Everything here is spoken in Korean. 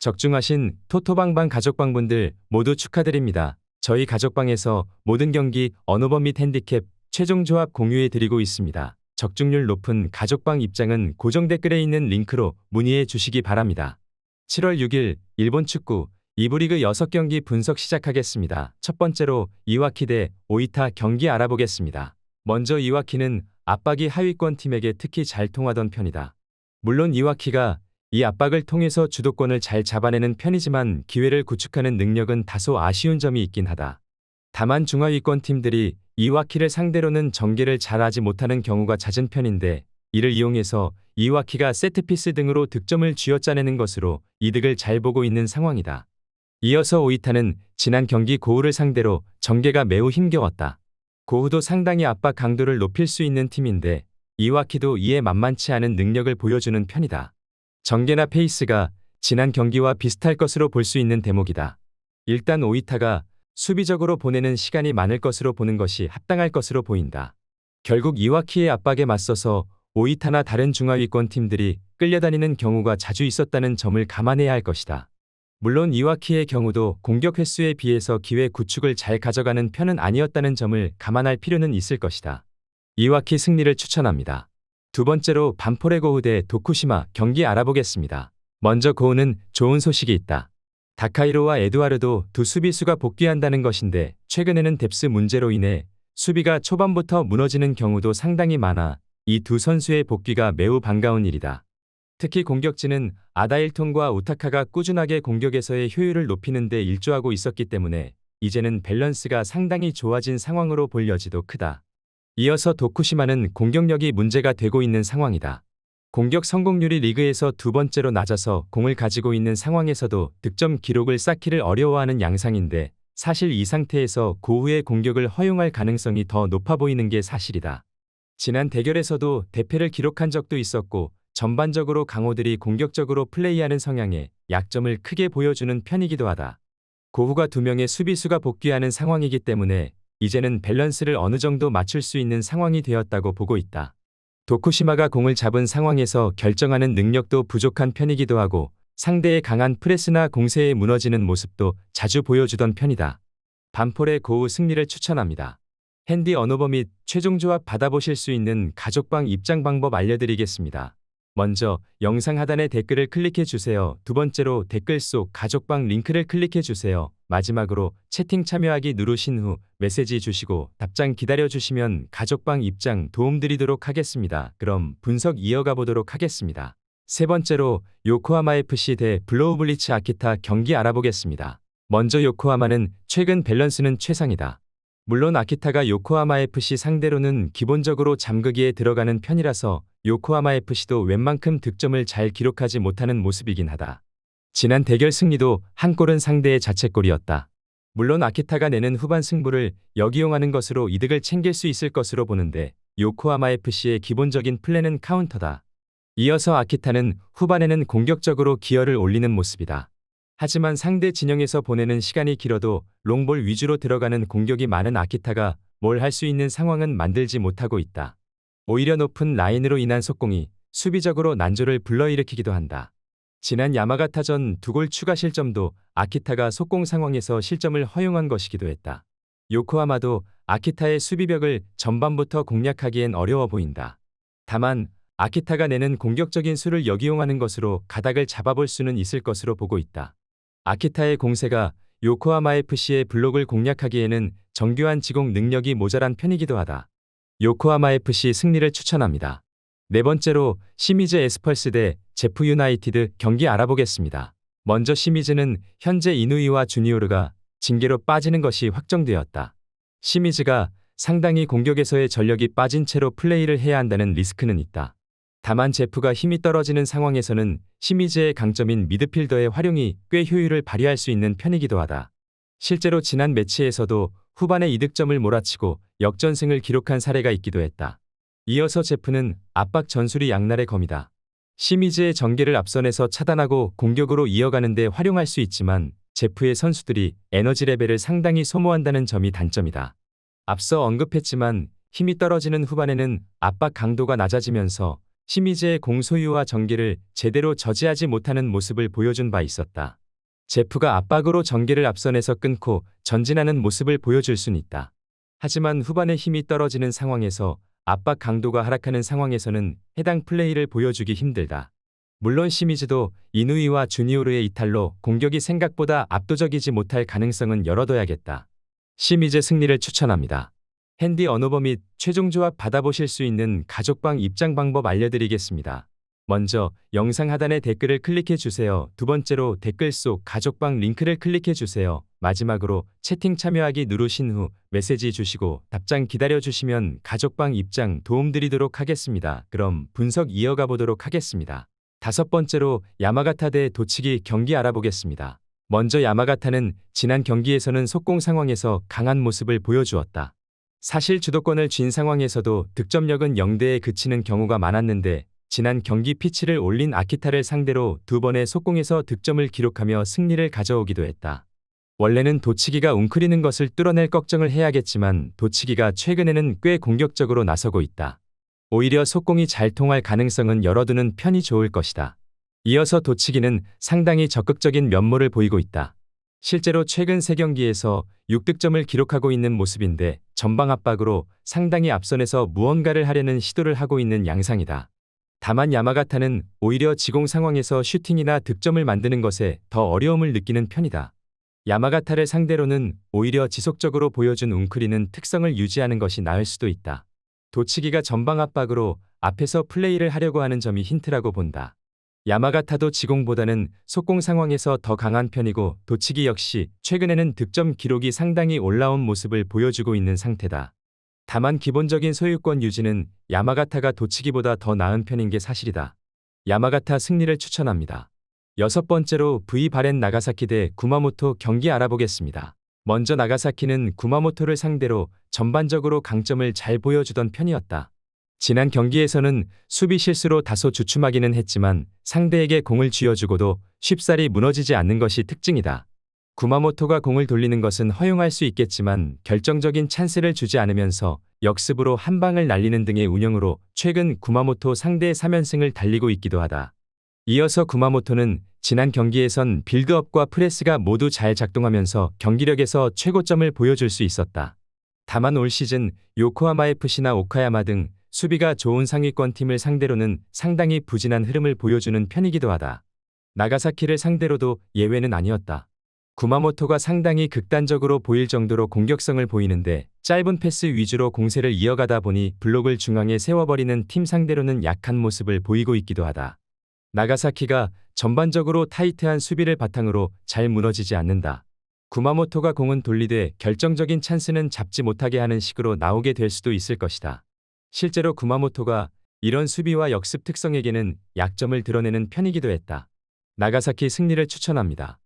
적중하신 토토방방 가족방분들 모두 축하드립니다. 저희 가족방에서 모든 경기 언어범 및 핸디캡 최종 조합 공유해 드리고 있습니다. 적중률 높은 가족방 입장은 고정 댓글에 있는 링크로 문의해 주시기 바랍니다. 7월 6일 일본 축구 2부 리그 6경기 분석 시작하겠습니다. 첫 번째로 이와키 대 오이타 경기 알아보겠습니다. 먼저 이와키는 압박이 하위권 팀에게 특히 잘 통하던 편이다. 물론 이와키가 이 압박을 통해서 주도권을 잘 잡아내는 편이지만 기회를 구축하는 능력은 다소 아쉬운 점이 있긴 하다. 다만 중하위권 팀들이 이와키를 상대로는 전개를 잘하지 못하는 경우가 잦은 편인데 이를 이용해서 이와키가 세트피스 등으로 득점을 쥐어짜내는 것으로 이득을 잘 보고 있는 상황이다. 이어서 오이타는 지난 경기 고우를 상대로 전개가 매우 힘겨웠다. 고우도 상당히 압박 강도를 높일 수 있는 팀인데 이와키도 이에 만만치 않은 능력을 보여주는 편이다. 전개나 페이스가 지난 경기와 비슷할 것으로 볼 수 있는 대목이다. 일단 오이타가 수비적으로 보내는 시간이 많을 것으로 보는 것이 합당할 것으로 보인다. 결국 이와키의 압박에 맞서서 오이타나 다른 중하위권 팀들이 끌려다니는 경우가 자주 있었다는 점을 감안해야 할 것이다. 물론 이와키의 경우도 공격 횟수에 비해서 기회 구축을 잘 가져가는 편은 아니었다는 점을 감안할 필요는 있을 것이다. 이와키 승리를 추천합니다. 두 번째로 반포레 고우 대 도쿠시마 경기 알아보겠습니다. 먼저 고우는 좋은 소식이 있다. 다카이로와 에두아르도 두 수비수가 복귀한다는 것인데 최근에는 뎁스 문제로 인해 수비가 초반부터 무너지는 경우도 상당히 많아 이 두 선수의 복귀가 매우 반가운 일이다. 특히 공격진은 아다일톤과 우타카가 꾸준하게 공격에서의 효율을 높이는 데 일조하고 있었기 때문에 이제는 밸런스가 상당히 좋아진 상황으로 볼 여지도 크다. 이어서 도쿠시마는 공격력이 문제가 되고 있는 상황이다. 공격 성공률이 리그에서 두 번째로 낮아서 공을 가지고 있는 상황에서도 득점 기록을 쌓기를 어려워하는 양상인데 사실 이 상태에서 고우의 공격을 허용할 가능성이 더 높아 보이는 게 사실이다. 지난 대결에서도 대패를 기록한 적도 있었고 전반적으로 강호들이 공격적으로 플레이하는 성향에 약점을 크게 보여주는 편이기도 하다. 고우가 두 명의 수비수가 복귀하는 상황이기 때문에 이제는 밸런스를 어느 정도 맞출 수 있는 상황이 되었다고 보고 있다. 도쿠시마가 공을 잡은 상황에서 결정하는 능력도 부족한 편이기도 하고 상대의 강한 프레스나 공세에 무너지는 모습도 자주 보여주던 편이다. 반포레 고우 승리를 추천합니다. 핸디 언어버 및 최종 조합 받아보실 수 있는 가족방 입장 방법 알려드리겠습니다. 먼저 영상 하단의 댓글을 클릭해 주세요. 두 번째로 댓글 속 가족방 링크를 클릭해 주세요. 마지막으로 채팅 참여하기 누르신 후 메시지 주시고 답장 기다려 주시면 가족방 입장 도움드리도록 하겠습니다. 그럼 분석 이어가 보도록 하겠습니다. 세 번째로 요코하마 FC 대 블로우 블리츠 아키타 경기 알아보겠습니다. 먼저 요코하마는 최근 밸런스는 최상이다. 물론 아키타가 요코하마 FC 상대로는 기본적으로 잠그기에 들어가는 편이라서 요코하마 FC도 웬만큼 득점을 잘 기록하지 못하는 모습이긴 하다. 지난 대결 승리도 한 골은 상대의 자책골이었다. 물론 아키타가 내는 후반 승부를 역이용하는 것으로 이득을 챙길 수 있을 것으로 보는데 요코하마 FC의 기본적인 플랜은 카운터다. 이어서 아키타는 후반에는 공격적으로 기여를 올리는 모습이다. 하지만 상대 진영에서 보내는 시간이 길어도 롱볼 위주로 들어가는 공격이 많은 아키타가 뭘 할 수 있는 상황은 만들지 못하고 있다. 오히려 높은 라인으로 인한 속공이 수비적으로 난조를 불러일으키기도 한다. 지난 야마가타전 2골 추가 실점도 아키타가 속공 상황에서 실점을 허용한 것이기도 했다. 요코하마도 아키타의 수비벽을 전반부터 공략하기엔 어려워 보인다. 다만 아키타가 내는 공격적인 수를 역이용하는 것으로 가닥을 잡아볼 수는 있을 것으로 보고 있다. 아키타의 공세가 요코하마 FC의 블록을 공략하기에는 정교한 지공 능력이 모자란 편이기도 하다. 요코하마 FC 승리를 추천합니다. 네 번째로 시미즈 에스펄스 대 제프 유나이티드 경기 알아보겠습니다. 먼저 시미즈는 현재 이누이와 주니오르가 징계로 빠지는 것이 확정되었다. 시미즈가 상당히 공격에서의 전력이 빠진 채로 플레이를 해야 한다는 리스크는 있다. 다만 제프가 힘이 떨어지는 상황에서는 시미즈의 강점인 미드필더의 활용이 꽤 효율을 발휘할 수 있는 편이기도 하다. 실제로 지난 매치에서도 후반에 이득점을 몰아치고 역전승을 기록한 사례가 있기도 했다. 이어서 제프는 압박 전술이 양날의 검이다. 시미즈의 전개를 앞선에서 차단하고 공격으로 이어가는 데 활용할 수 있지만 제프의 선수들이 에너지 레벨을 상당히 소모한다는 점이 단점이다. 앞서 언급했지만 힘이 떨어지는 후반에는 압박 강도가 낮아지면서 시미즈의 공 소유와 전개를 제대로 저지하지 못하는 모습을 보여준 바 있었다. 제프가 압박으로 전개를 앞선에서 끊고 전진하는 모습을 보여줄 순 있다. 하지만 후반에 힘이 떨어지는 상황에서 압박 강도가 하락하는 상황에서는 해당 플레이를 보여주기 힘들다. 물론 시미즈도 이누이와 주니오르의 이탈로 공격이 생각보다 압도적이지 못할 가능성은 열어둬야겠다. 시미즈 승리를 추천합니다. 핸디 언어버 및 최종 조합 받아보실 수 있는 가족방 입장 방법 알려드리겠습니다. 먼저 영상 하단의 댓글을 클릭해 주세요. 두 번째로 댓글 속 가족방 링크를 클릭해 주세요. 마지막으로 채팅 참여하기 누르신 후 메시지 주시고 답장 기다려 주시면 가족방 입장 도움드리도록 하겠습니다. 그럼 분석 이어가 보도록 하겠습니다. 다섯 번째로 야마가타 대 도치기 경기 알아보겠습니다. 먼저 야마가타는 지난 경기에서는 속공 상황에서 강한 모습을 보여주었다. 사실 주도권을 쥔 상황에서도 득점력은 0대에 그치는 경우가 많았는데 지난 경기 피치를 올린 아키타를 상대로 두 번의 속공에서 득점을 기록하며 승리를 가져오기도 했다. 원래는 도치기가 웅크리는 것을 뚫어낼 걱정을 해야겠지만 도치기가 최근에는 꽤 공격적으로 나서고 있다. 오히려 속공이 잘 통할 가능성은 열어두는 편이 좋을 것이다. 이어서 도치기는 상당히 적극적인 면모를 보이고 있다. 실제로 최근 3경기에서 6득점을 기록하고 있는 모습인데 전방 압박으로 상당히 앞선에서 무언가를 하려는 시도를 하고 있는 양상이다. 다만 야마가타는 오히려 지공 상황에서 슈팅이나 득점을 만드는 것에 더 어려움을 느끼는 편이다. 야마가타를 상대로는 오히려 지속적으로 보여준 웅크리는 특성을 유지하는 것이 나을 수도 있다. 도치기가 전방 압박으로 앞에서 플레이를 하려고 하는 점이 힌트라고 본다. 야마가타도 지공보다는 속공 상황에서 더 강한 편이고 도치기 역시 최근에는 득점 기록이 상당히 올라온 모습을 보여주고 있는 상태다. 다만 기본적인 소유권 유지는 야마가타가 도치기보다 더 나은 편인 게 사실이다. 야마가타 승리를 추천합니다. 여섯 번째로 V 바렌 나가사키 대 구마모토 경기 알아보겠습니다. 먼저 나가사키는 구마모토를 상대로 전반적으로 강점을 잘 보여주던 편이었다. 지난 경기에서는 수비 실수로 다소 주춤하기는 했지만 상대에게 공을 쥐어주고도 쉽사리 무너지지 않는 것이 특징이다. 구마모토가 공을 돌리는 것은 허용할 수 있겠지만 결정적인 찬스를 주지 않으면서 역습으로 한 방을 날리는 등의 운영으로 최근 구마모토 상대의 3연승을 달리고 있기도 하다. 이어서 구마모토는 지난 경기에선 빌드업과 프레스가 모두 잘 작동하면서 경기력에서 최고점을 보여줄 수 있었다. 다만 올 시즌 요코하마 FC나 오카야마 등 수비가 좋은 상위권 팀을 상대로는 상당히 부진한 흐름을 보여주는 편이기도 하다. 나가사키를 상대로도 예외는 아니었다. 구마모토가 상당히 극단적으로 보일 정도로 공격성을 보이는데 짧은 패스 위주로 공세를 이어가다 보니 블록을 중앙에 세워버리는 팀 상대로는 약한 모습을 보이고 있기도 하다. 나가사키가 전반적으로 타이트한 수비를 바탕으로 잘 무너지지 않는다. 구마모토가 공은 돌리되 결정적인 찬스는 잡지 못하게 하는 식으로 나오게 될 수도 있을 것이다. 실제로 구마모토가 이런 수비와 역습 특성에게는 약점을 드러내는 편이기도 했다. 나가사키 승리를 추천합니다.